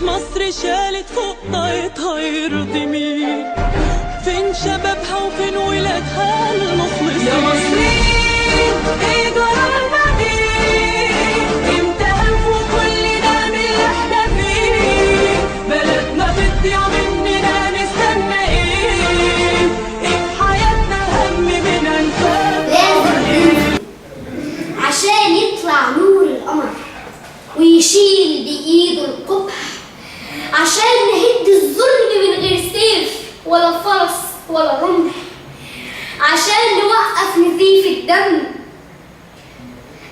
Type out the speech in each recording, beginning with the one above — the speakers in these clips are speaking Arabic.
مصر شالت فوق طاقتها يرضي مين؟ فين شبابها وفين ولادها المخلصين؟ يا مصريين ايه جرالنا ايه؟ امتى هنفوق كل ده من اللي احنا فيه؟ بلدنا بتضيع مننا نستنى ايه؟ ايه في حياتنا هم من انفاق لازم عشان يطلع نور القمر ويشيل بإيده القبح، عشان نهد الظلم من غير سيف ولا فرس ولا رمح، عشان نوقف نزيف الدم،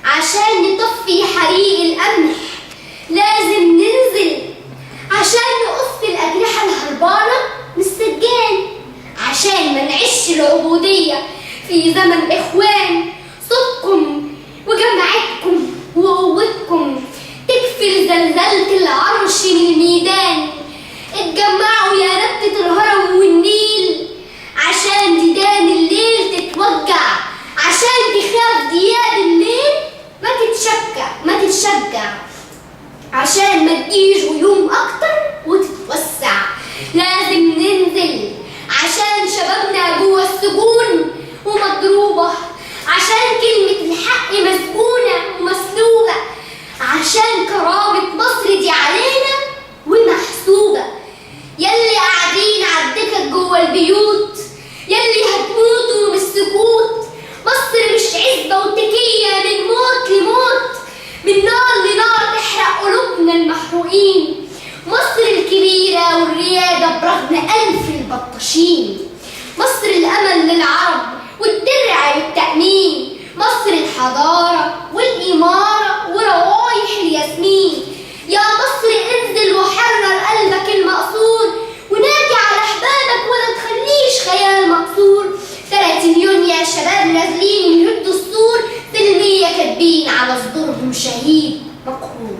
عشان نطفي حريق القمح. لازم ننزل عشان نقص الأجنحة الهربانة من السجان، عشان ما نعيش العبودية في زمن إخوان. صوتكم وجماعتكم وقوتكم تكفي زلزلة العرش من الميدان. اتجمعوا يا نبتة الهرم والنيل عشان ديدان الليل تتوجع، عشان تخاف دياب الليل ما تتشجع، عشان ما تجيش غيوم أكتر وتتوسع. لازم ننزل عشان شبابنا جوا السجون ومضروبة، عشان كلمة الحق مسجونة ومسلوبة، عشان كرامة مصر دي علينا ومحسوبة. يلي قاعدين عالدكك جوا البيوت، يلي هتموتوا من السكوت. مصر مش عزبة وتكية من موت لموت، من نار لنار تحرق قلوبنا المحروقين. مصر الكبيرة والريادة برغم ألف البطاشين. مصر الأمل للعرب والدرع والتأمين. مصر الحضارة والإمارة وروايح الياسمين. يا مصر انزل وحرر قلبك المقصور، ونادي على أحبابك ولا تخليش خيال مقصور. 30 يونيو يا شباب نازلين يهدوا السور، سلمية كاتبين على صدورهم شهيد مقهور.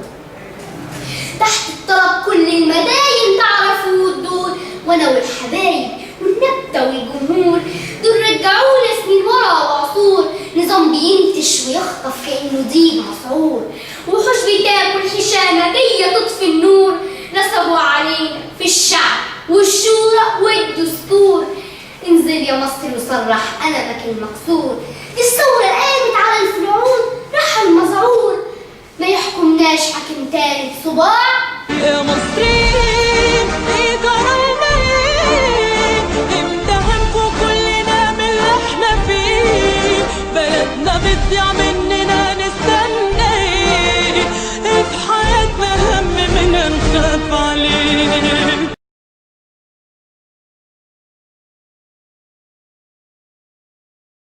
تحت الطلب كل المداين تعرفوا الدور، وانا والحبايب والنبتة والجمهور دول رجعونا سنين ورا وعصور. نظام بينتش ويخطف كأنه دين مسعور، وحوش بتاكل حشامة جاية تطفي النور. نصبوا علينا في الشعب والشورى والدستور. انزل يا مصر وصرح قلبك المكسور. دي الثورة قامت على الفرعون راح المذعور، ما يحكمناش حاكم تاني صباع. يا مصريين ايه جرالنا ايه؟ امتى هنفوق كلنا من اللي احنا فيه؟ بلدنا بتضيع مننا نستنى ايه؟ ايه في حياتنا هم من نخاف عليه؟